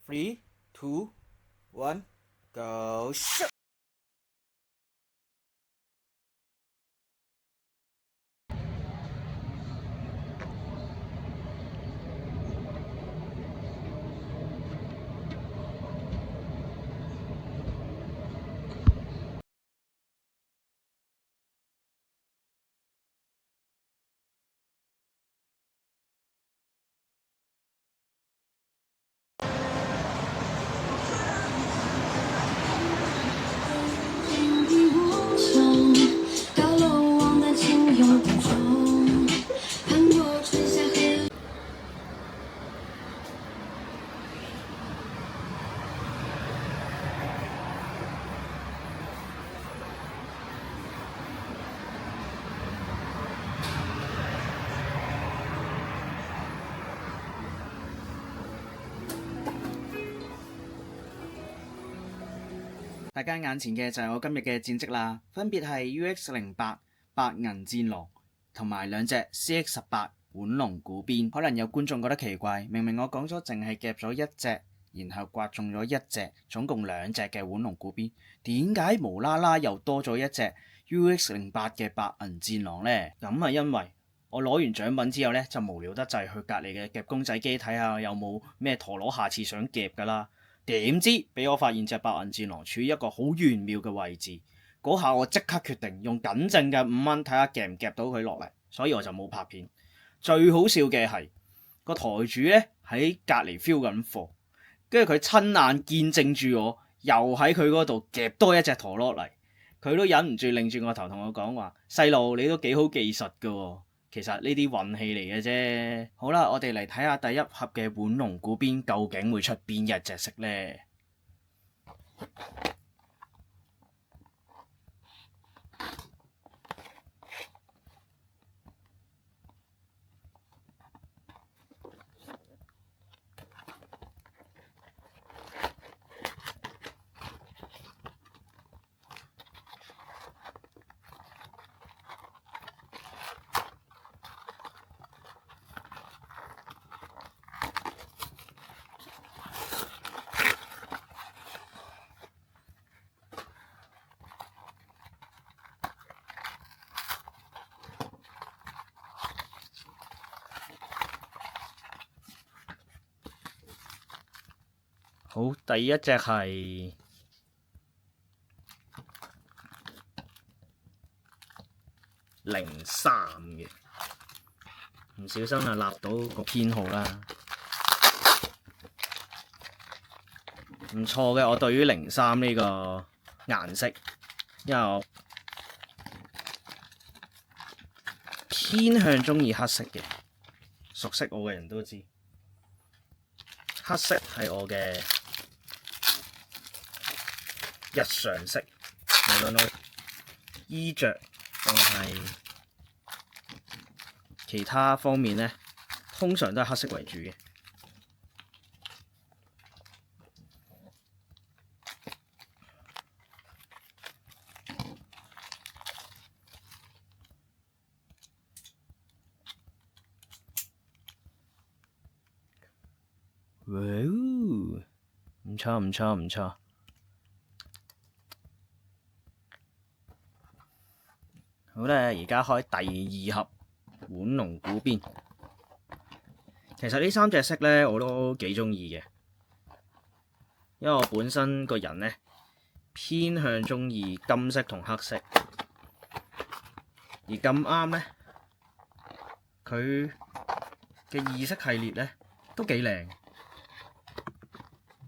Three, two, one, go shoot！大家眼前嘅就係我今日嘅戰績啦，分別係 UX08白銀戰狼同埋兩隻 CX18腕龍古鞭。可能有觀眾覺得奇怪，明明我講咗淨係夾咗一隻，然後刮中咗一隻，總共兩隻嘅腕龍古鞭，點解無啦啦又多咗一隻 UX08嘅白銀戰狼呢？咁啊，因為我攞完獎品之後呢，就無聊得滯去隔離嘅夾公仔機睇下有冇咩陀螺下次想夾㗎啦。點知俾我發現隻白銀戰狼處於一個好玄妙嘅位置，嗰下我即刻決定用僅剩嘅5蚊睇下夾唔夾到佢落嚟，所以我就冇拍片。最好笑嘅係個台主呢喺隔離 feel 緊貨，跟住佢親眼見證住我又喺佢嗰度夾多一隻陀螺嚟，佢都忍唔住擰住個頭同我講話：細路你都幾好技術㗎喎。其實呢啲運氣嚟嘅啫。好啦，我哋嚟睇下第一盒嘅腕龍古鞭究竟會出邊一隻色呢？好，第一隻係03嘅，唔小心就立到個編號啦。唔錯嘅，我對於03呢個顏色，因為我偏向鍾意黑色嘅，熟悉我嘅人都知，黑色係我嘅日常色，無論我衣着定係其他方面呢，通常都係黑色為主嘅。哇，唔錯唔錯唔錯。好啦，而家開第二盒腕龍古鞭。其實呢三隻色呢，我都幾鍾意嘅，因為我本身個人呢，偏向鍾意金色同黑色，而咁啱呢，佢嘅二色系列呢，都幾靚。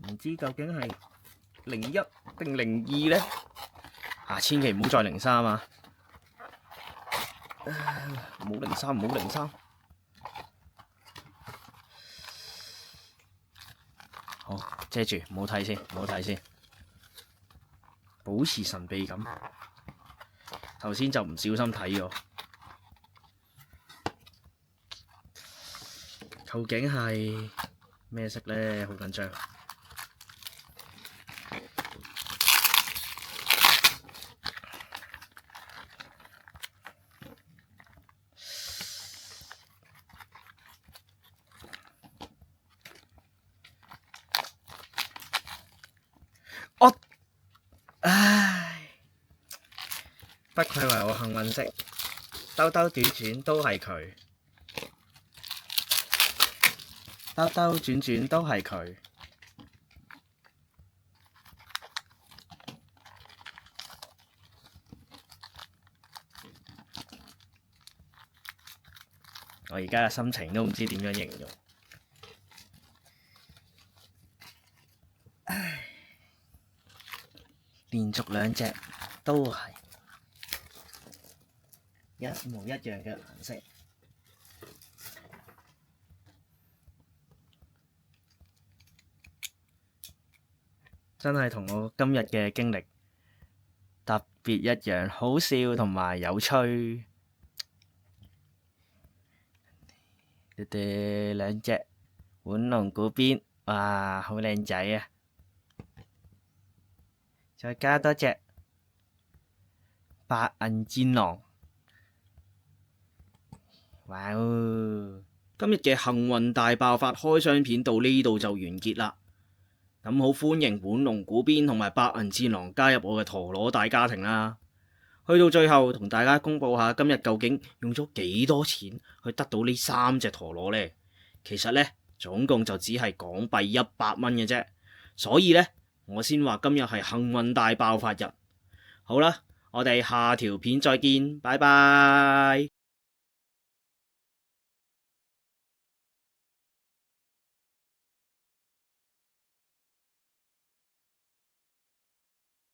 唔知究竟係01定02呢？千祈唔好再03啊！唔好03，唔好03。好，遮住，唔好睇先，唔好睇先，保持神秘感。頭先就唔小心睇咗，究竟係咩色呢？好緊張。不愧為我幸運色，兜兜轉轉都係佢，兜兜轉轉都係佢。我而家嘅心情都唔知點樣形容。唉，連續兩隻都係一模一樣嘅顏色，真係同我今日嘅經歷特別一樣，好笑同埋有趣。你哋兩隻腕龍古邊，哇，好靚仔啊！再加多隻白銀戰狼，哇哦！今日嘅幸運大爆發開箱片到呢度就完結啦。咁好歡迎腕龍古邊同埋白銀戰狼加入我嘅陀螺大家庭啦！去到最後同大家公佈下今日究竟用咗幾多錢去得到呢3隻陀螺呢？其實呢，總共就只係港幣100蚊嘅啫，所以呢，我先話今日係幸運大爆發日。好啦，我哋下條片再見，拜拜。